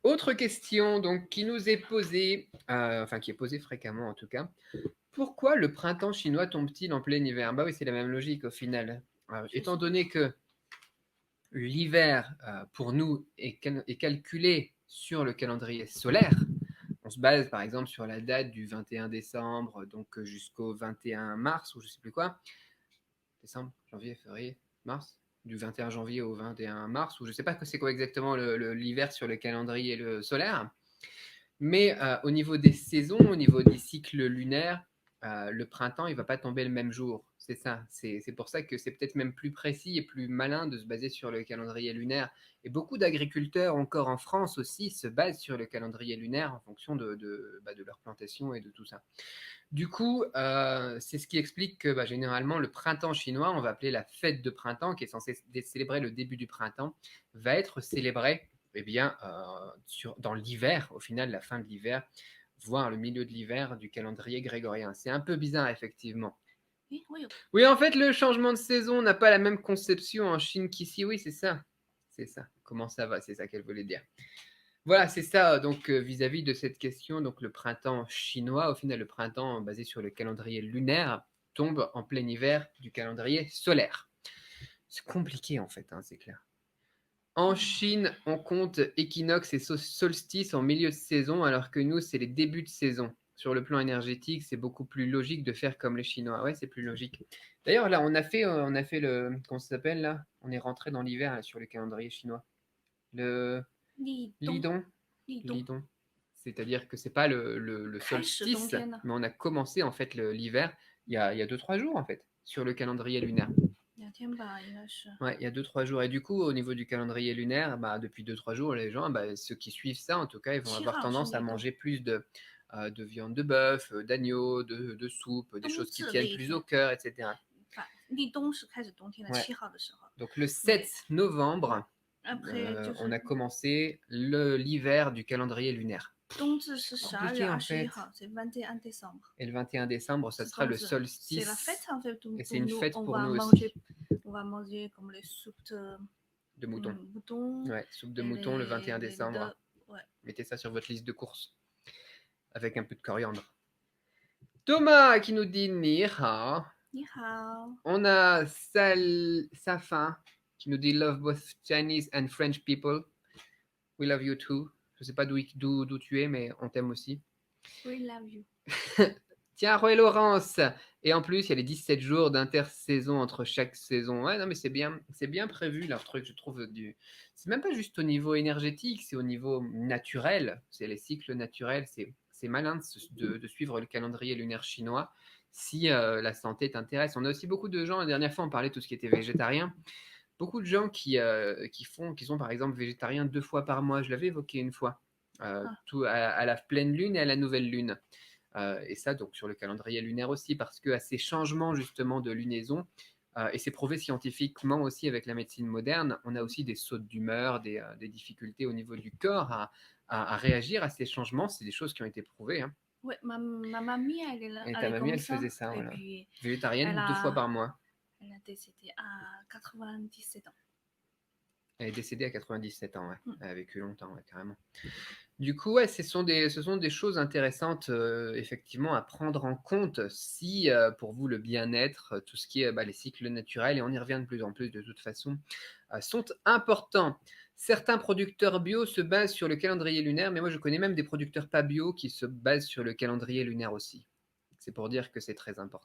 Autre question donc qui nous est posée, enfin qui est posée fréquemment en tout cas. Pourquoi le printemps chinois tombe-t-il en plein hiver? Bah oui, c'est la même logique au final. Étant donné que l'hiver, pour nous, est calculé sur le calendrier solaire, on se base par exemple sur la date du 21 décembre, donc jusqu'au 21 mars, ou je sais plus quoi. Décembre, janvier, février, mars, du 21 janvier au 21 mars, ou je sais pas c'est quoi exactement l'hiver sur le calendrier solaire. Mais au niveau des saisons, au niveau des cycles lunaires, le printemps, il va pas tomber le même jour. C'est ça. C'est pour ça que c'est peut-être même plus précis et plus malin de se baser sur le calendrier lunaire. Et beaucoup d'agriculteurs, encore en France aussi, se basent sur le calendrier lunaire en fonction de leur plantation et de tout ça. Du coup, c'est ce qui explique que généralement, le printemps chinois, on va appeler la fête de printemps, qui est censée célébrer le début du printemps, va être célébrée dans l'hiver, au final, la fin de l'hiver, voire le milieu de l'hiver du calendrier grégorien. C'est un peu bizarre, effectivement. Oui, en fait, le changement de saison n'a pas la même conception en Chine qu'ici. Oui, c'est ça. C'est ça. Comment ça va? C'est ça qu'elle voulait dire. Voilà, c'est ça. Donc, vis-à-vis de cette question, donc le printemps chinois, au final, le printemps basé sur le calendrier lunaire, tombe en plein hiver du calendrier solaire. C'est compliqué, en fait, hein, c'est clair. En Chine, on compte équinoxe et solstice en milieu de saison, alors que nous, c'est les débuts de saison. Sur le plan énergétique, c'est beaucoup plus logique de faire comme les Chinois. Ouais, c'est plus logique. D'ailleurs, là, on a fait comment ça s'appelle là? On est rentré dans l'hiver là, sur le calendrier chinois. Le Lidon. Lidon. C'est-à-dire que c'est pas le solstice, mais on a commencé en fait l'hiver il y a 2-3 jours en fait, sur le calendrier lunaire. Ouais, il y a 2-3 jours. Et du coup, au niveau du calendrier lunaire, depuis 2-3 jours, les gens, ceux qui suivent ça, en tout cas, ils vont avoir tendance à manger plus de viande de bœuf, d'agneau, de soupe, des choses qui tiennent plus au cœur, etc. Ouais. Donc le 7 novembre, on a commencé l'hiver du calendrier lunaire. Compliqué en fait. Et le 21 décembre, ça sera le solstice. Et c'est une fête pour nous aussi. On va manger comme les soupes de mouton. Ouais, soupe de et mouton le 21 décembre. Ouais. Mettez ça sur votre liste de courses. Avec un peu de coriandre. Thomas qui nous dit Ni hao. Ni hao. On a Safin qui nous dit Love both Chinese and French people. We love you too. Je sais pas d'où tu es, mais on t'aime aussi. We love you. Tiens, Roy Laurence. Et en plus, il y a les 17 jours d'intersaison entre chaque saison. Ouais, non, mais c'est bien prévu leur truc, je trouve. C'est même pas juste au niveau énergétique, c'est au niveau naturel. C'est les cycles naturels. C'est malin de suivre le calendrier lunaire chinois si la santé t'intéresse. On a aussi beaucoup de gens, la dernière fois, on parlait de tout ce qui était végétarien. Beaucoup de gens qui sont par exemple végétariens 2 fois par mois. Je l'avais évoqué une fois. Tout à la pleine lune et à la nouvelle lune. Et ça, donc sur le calendrier lunaire aussi, parce qu'à ces changements justement de lunaison, et c'est prouvé scientifiquement aussi avec la médecine moderne, on a aussi des sautes d'humeur, des difficultés au niveau du corps à réagir à ces changements. C'est des choses qui ont été prouvées. Hein. Ouais, ma mamie, Et ta mamie, elle faisait ça, voilà. Puis, végétarienne 2 fois par mois. Elle a décédé à 97 ans. Elle est décédée à 97 ans, ouais. Elle a vécu longtemps, ouais, carrément. Du coup, ouais, ce sont des choses intéressantes, effectivement, à prendre en compte si, pour vous, le bien-être, tout ce qui est les cycles naturels, et on y revient de plus en plus de toute façon, sont importants. Certains producteurs bio se basent sur le calendrier lunaire, mais moi je connais même des producteurs pas bio qui se basent sur le calendrier lunaire aussi. C'est pour dire que c'est très important.